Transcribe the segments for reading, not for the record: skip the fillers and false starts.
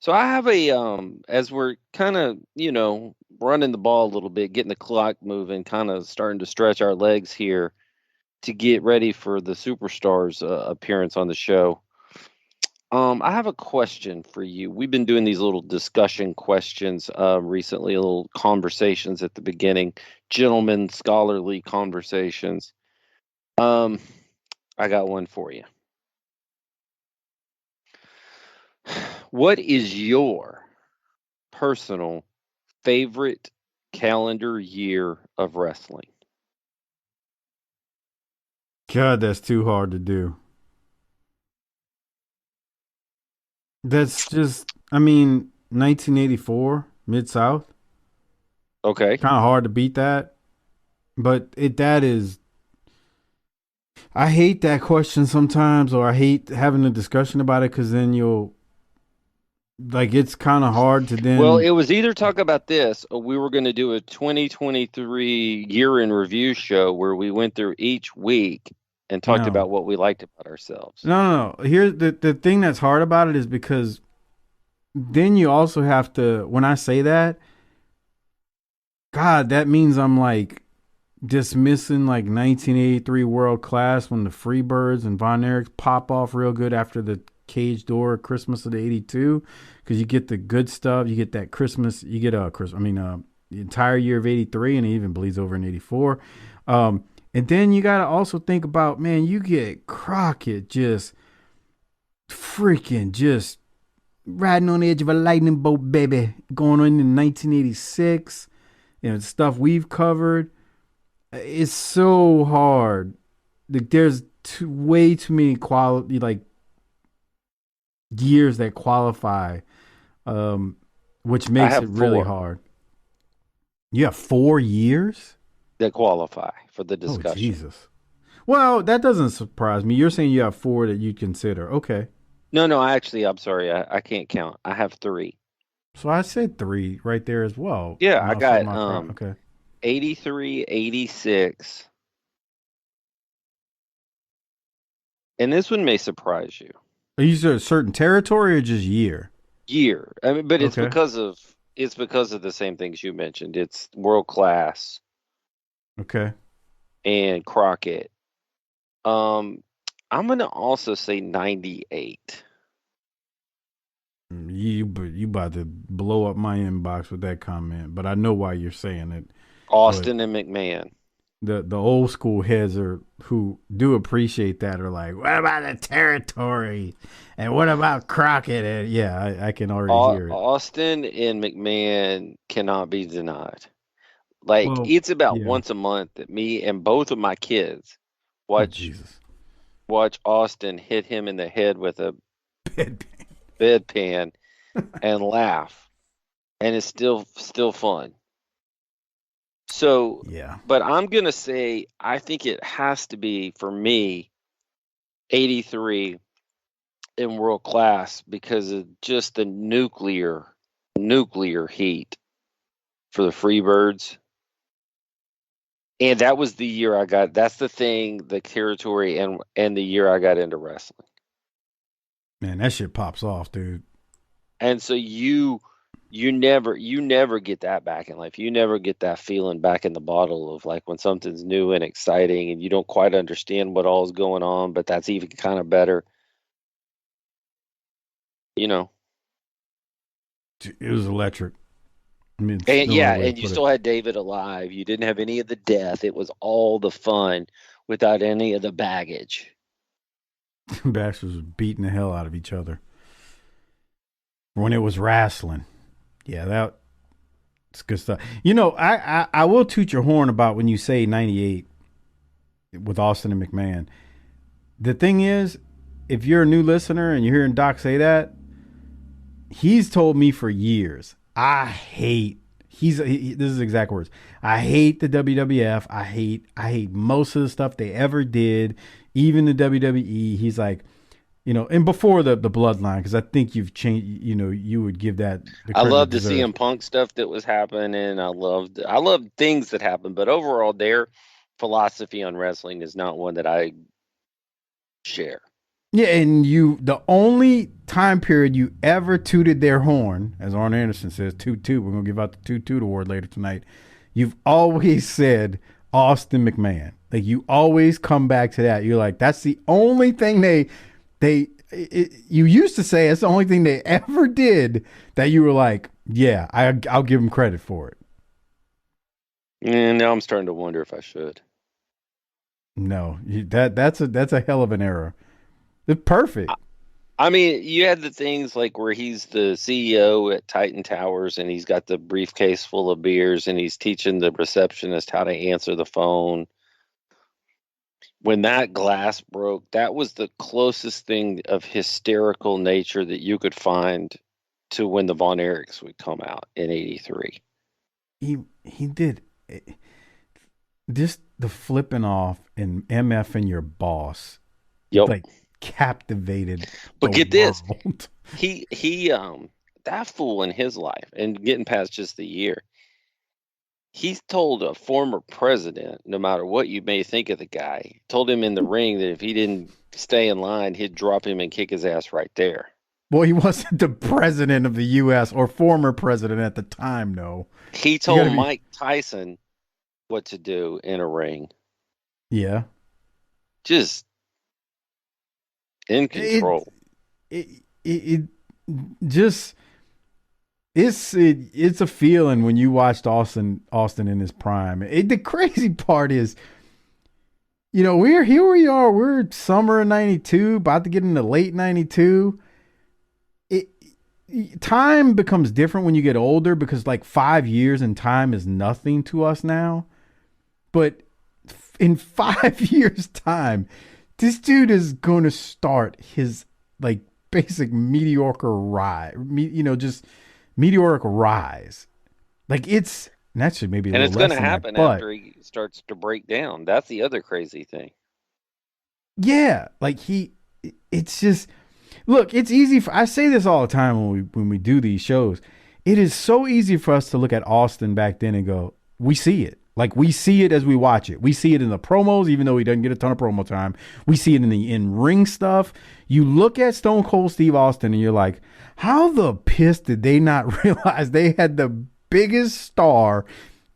So I have as we're kind of, running the ball a little bit, getting the clock moving, kind of starting to stretch our legs here to get ready for the superstars appearance on the show. I have a question for you. We've been doing these little discussion questions recently, little conversations at the beginning, gentlemen, scholarly conversations. Um, I got one for you. What is your personal favorite calendar year of wrestling? God, that's too hard to do. That's just, I mean, 1984, Mid South. Okay. Kind of hard to beat that. But that is, I hate that question sometimes, or I hate having a discussion about it because then it's kind of hard to Well, then, it was either talk about this or we were going to do a 2023 year in review show where we went through each week and talked no. about what we liked about ourselves. No. Here's the thing that's hard about it is because then you also have to, when I say that, God, that means I'm like dismissing like 1983 World Class when the Freebirds and Von Erichs pop off real good after the Cage Door Christmas of the '82, because you get the good stuff. You get that Christmas. You get the entire year of '83, and it even bleeds over in '84. And then you got to also think about, man, you get Crockett just freaking just riding on the edge of a lightning bolt, baby, going on in 1986. Stuff we've covered. It's so hard. Like there's way too many quality years that qualify, um, which I makes have it really four hard. You have 4 years? that qualify for the Oh discussion. Jesus. Well, that doesn't surprise me. You're saying you have four that you'd consider. Okay. No, no, I'm sorry. I can't count. I have three. So I said three right there as well. Yeah, And I I was talking got about crowd. Okay. 83, 86, and this one may surprise you. Are you a certain territory or just year? Year. I mean, but Okay. it's because of the same things you mentioned. It's world class Okay. and Crockett. Um, I'm gonna also say 98. You about to blow up my inbox with that comment, but I know why you're saying it. But Austin and McMahon. the old school heads are who do appreciate that are like, what about the territory, and what about Crockett? And yeah, I can already hear it. Austin and McMahon cannot be denied. Like Well, it's about yeah. once a month that me and both of my kids Oh watch Jesus. watch Austin hit him in the head with a Bedpan. bedpan and laugh, and it's still fun. So, Yeah. but I'm gonna say I think it has to be for me 83 in world class because of just the nuclear heat for the Freebirds. And that was the year I got that's the thing, the territory and the year I got into wrestling. Man, that shit pops off, dude. And so you never get that back in life. You never get that feeling back in the bottle of like when something's new and exciting and you don't quite understand what all is going on, but that's even kind of better, you know. It was electric. I mean, it's And no other yeah, way to and you put it. still had David alive. You didn't have any of the death. It was all the fun without any of the baggage. Bastards was beating the hell out of each other when it was wrestling. Yeah, that's good stuff. I will toot your horn about when you say 98 with Austin and McMahon. The thing is, if you're a new listener and you're hearing Doc say that, he's told me for years, I hate this is exact words. I hate the WWF. I hate most of the stuff they ever did, even the WWE. He's like, and before the bloodline, because I think you've changed. You would give that the I credit it loved the deserves. CM Punk stuff that was happening. I loved things that happened, but overall their philosophy on wrestling is not one that I share. Yeah, and the only time period you ever tooted their horn, as Arn Anderson says, toot toot. We're gonna give out the toot toot award later tonight. You've always said Austin McMahon. Like you always come back to that. You're like, that's the only thing you used to say it's the only thing they ever did that you were like, yeah, I'll give them credit for it. And now I'm starting to wonder if I should. No, that's a hell of an error. It's perfect. I mean, you had the things like where he's the CEO at Titan Towers and he's got the briefcase full of beers and he's teaching the receptionist how to answer the phone. When that glass broke, that was the closest thing of hysterical nature that you could find to when the Von Erichs would come out in '83. He did just the flipping off and MF and your boss. Yep. Like captivated. But get this. World. He that fool in his life and getting past just the year. He's told a former president, no matter what you may think of the guy, told him in the ring that if he didn't stay in line, he'd drop him and kick his ass right there. Well, he wasn't the president of the U.S. or former president at the time, no. He told Mike Tyson what to do in a ring. Yeah. Just in control. It just it's a feeling when you watched Austin in his prime. The crazy part is, you know, we're summer of '92, about to get into late '92. Time becomes different when you get older because like 5 years in time is nothing to us now. But in 5 years time, this dude is going to start his like basic mediocre rise, just meteoric rise. Like it's naturally maybe a and little it's going to less than happen that, after he starts to break down. That's the other crazy thing. Yeah, like it's just look. It's easy. I say this all the time when we do these shows. It is so easy for us to look at Austin back then and go, we see it. Like we see it as we watch it. We see it in the promos, even though he doesn't get a ton of promo time. We see it in the in-ring stuff. You look at Stone Cold Steve Austin and you're like, how the piss did they not realize they had the biggest star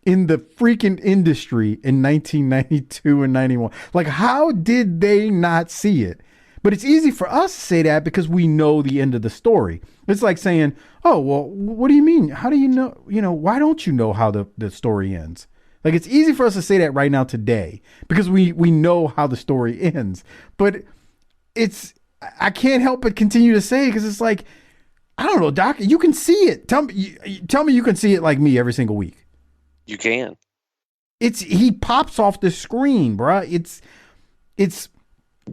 in the freaking industry in 1992 and 91? Like, how did they not see it? But it's easy for us to say that because we know the end of the story. It's like saying, oh, well, what do you mean? How do you know? You know, why don't you know how the story ends? Like, it's easy for us to say that right now today because we know how the story ends. But I can't help but continue to say because it's like, I don't know, Doc, you can see it. Tell me you can see it like me every single week. You can. He pops off the screen, bruh. He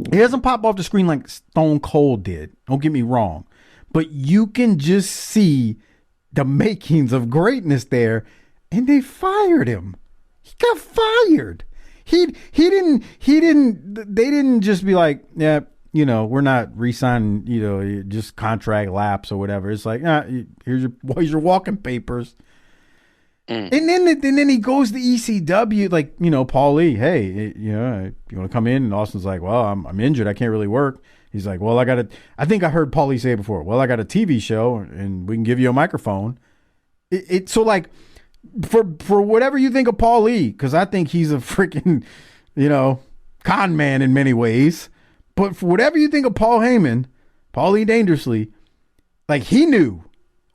doesn't pop off the screen like Stone Cold did. Don't get me wrong. But you can just see the makings of greatness there. And they fired him. He got fired. They didn't just be like, yeah, you know, we're not re-signing, you know, just contract lapse or whatever. It's like, here's your walking papers. And then he goes to ECW, like, you know, Paul Lee, hey, you know, you want to come in? And Austin's like, well, I'm injured. I can't really work. He's like, well, I think I heard Paul Lee say it before. Well, I got a TV show and we can give you a microphone. So like, for whatever you think of Paul Lee, because I think he's a freaking, you know, con man in many ways. But for whatever you think of Paul Heyman, Paul Lee Dangerously, like he knew.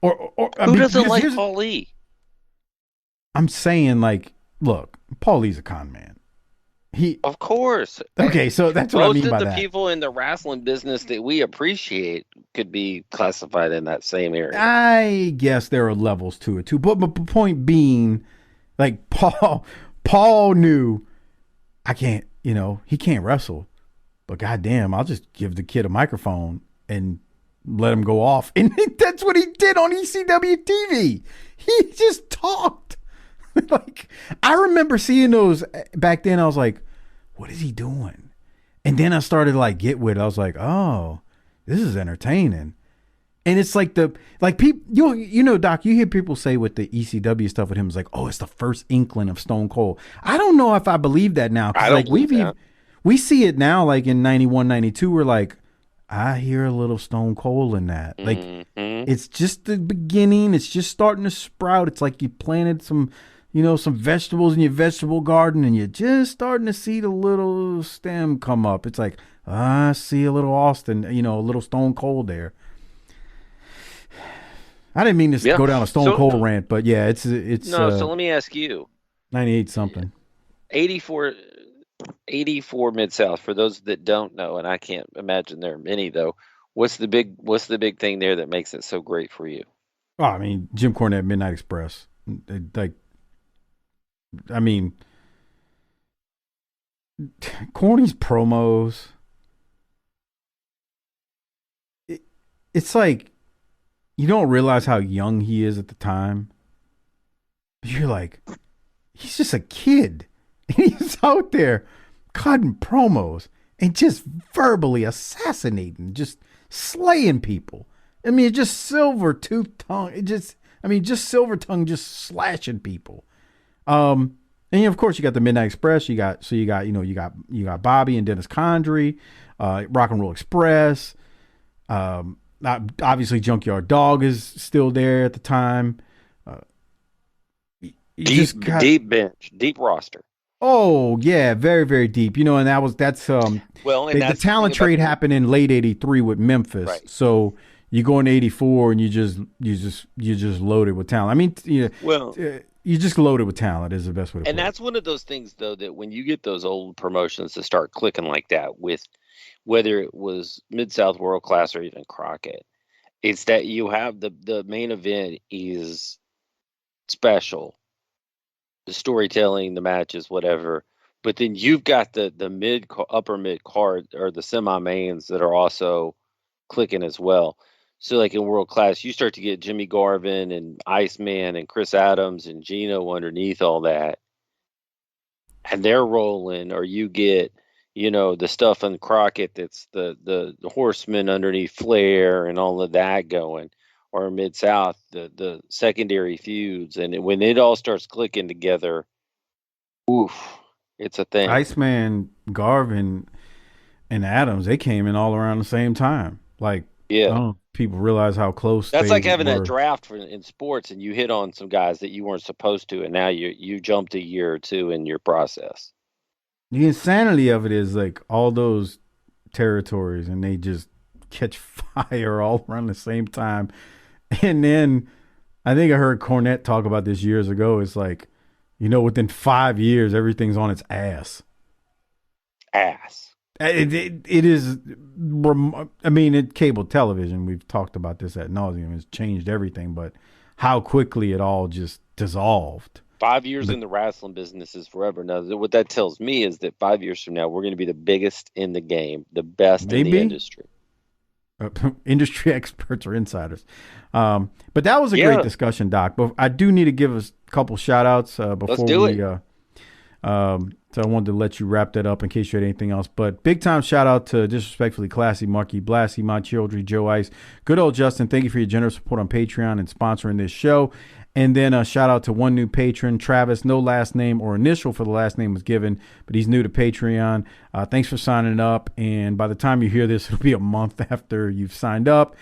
Who doesn't like Paul Lee? I'm saying, like, look, Paul Lee's a con man. Of course. Okay, so that's what I mean by that. Most of the people in the wrestling business that we appreciate could be classified in that same area. I guess there are levels to it too. But the point being, like, Paul knew I can't, you know, he can't wrestle. But goddamn, I'll just give the kid a microphone and let him go off. And that's what he did on ECW TV. He just talked. Like, I remember seeing those back then. I was like, what is he doing? And then I started to like get with it. I was like, oh, this is entertaining. And it's like people, you know, Doc, you hear people say with the ECW stuff with him, it's like, oh, it's the first inkling of Stone Cold. I don't know if I believe that now. I don't like we see it now, like in 91, 92, we're like, I hear a little Stone Cold in that. Like, Hmm. it's just the beginning. It's just starting to sprout. It's like you planted some, some vegetables in your vegetable garden, and you're just starting to see the little stem come up. It's like, I see a little Austin, a little Stone Cold there. I didn't mean to Yeah. go down a Stone So Cold rant, but yeah, it's no. So let me ask you. 98 something. 84, 84 Mid South. For those that don't know, and I can't imagine there are many though. What's the big thing there that makes it so great for you? Oh, I mean, Jim Cornette, Midnight Express. Like, I mean, Corny's promos. It, it's like you don't realize how young he is at the time. You're like, he's just a kid. And he's out there cutting promos and just verbally assassinating, just slaying people. I mean, just silver tooth tongue. Just silver tongue, just slashing people. And of course you got the Midnight Express. You got Bobby and Dennis Condrey, Rock and Roll Express. Obviously Junkyard Dog is still there at the time. You just got Deep bench, deep roster. Oh yeah, very very deep. And that's Well, and the that's the thing talent about trade happened in late '83 with Memphis. right. So you go into '84 and you just loaded with talent. I mean, Well, you just loaded with talent is the best way to and put it. that's one of those things though that when you get those old promotions to start clicking like that with whether it was Mid South World Class or even Crockett, it's that you have the main event is special, the storytelling, the matches, whatever. But then you've got the upper mid card or the semi mains that are also clicking as well. So like in world class, you start to get Jimmy Garvin and Iceman and Chris Adams and Gino underneath all that, and they're rolling. Or you get the stuff in Crockett that's the Horsemen underneath Flair and all of that going. Or Mid South, the secondary feuds, and when it all starts clicking together, oof, it's a thing. Iceman, Garvin, and Adams, they came in all around the same time. Like, I Yeah. don't know if people realize how close That's they like having that were. draft in sports, and you hit on some guys that you weren't supposed to, and now you jumped a year or two in your process. The insanity of it is like all those territories and they just catch fire all around the same time. And then I think I heard Cornette talk about this years ago. It's like, within 5 years, everything's on its ass. Ass. It is. I mean, cable television. We've talked about this ad nauseum. It's changed everything, but how quickly it all just dissolved. 5 years The, in the wrestling business is forever. Now, what that tells me is that 5 years from now, we're going to be the biggest in the game, the best in the maybe industry. industry experts or insiders. But that was a great Yeah, discussion, Doc. But I do need to give us a couple shout outs let's before do we it. so I wanted to let you wrap that up in case you had anything else. But big time shout out to Disrespectfully Classy, Marky Blassie, Mon Childry, Joe Ice, good old Justin. Thank you for your generous support on Patreon and sponsoring this show. And then a shout out to one new patron, Travis. No last name or initial for the last name was given, but he's new to Patreon. Thanks for signing up. And by the time you hear this, it'll be a month after you've signed up.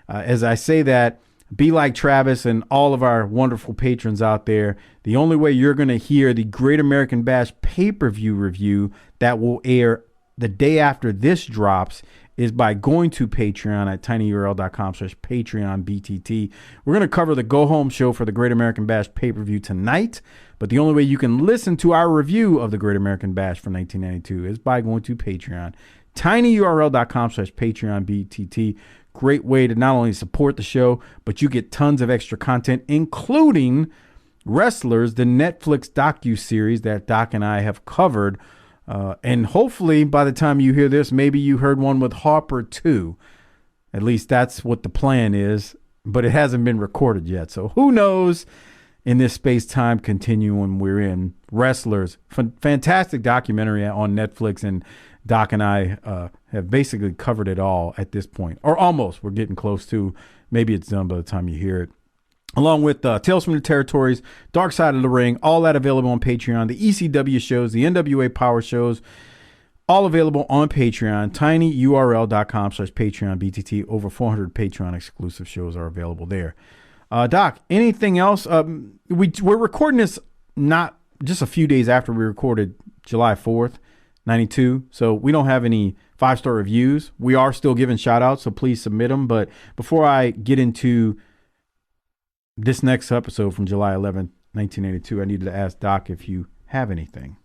As I say that, be like Travis and all of our wonderful patrons out there. The only way you're going to hear the Great American Bash pay-per-view review that will air the day after this drops is by going to Patreon at tinyurl.com/PatreonBTT. We're going to cover the Go Home show for the Great American Bash pay-per-view tonight, but the only way you can listen to our review of the Great American Bash from 1992 is by going to Patreon. tinyurl.com/PatreonBTT. Great way to not only support the show, but you get tons of extra content, including Wrestlers, the Netflix docu-series that Doc and I have covered. And hopefully by the time you hear this, maybe you heard one with Harper too. At least that's what the plan is, but it hasn't been recorded yet. So who knows in this space-time continuum we're in. Wrestlers, fantastic documentary on Netflix, and Doc and I have basically covered it all at this point, or almost. We're getting close to. Maybe it's done by the time you hear it. Along with Tales from the Territories, Dark Side of the Ring, all that available on Patreon, the ECW shows, the NWA Power shows, All available on Patreon, tinyurl.com/Patreon BTT. Over 400 Patreon exclusive shows are available there. Doc, anything else? We're recording this not just a few days after we recorded July 4th, 92. So we don't have any 5-star reviews. We are still giving shout outs, so please submit them. But before I get into this next episode from July 11th, 1982, I needed to ask Doc if you have anything.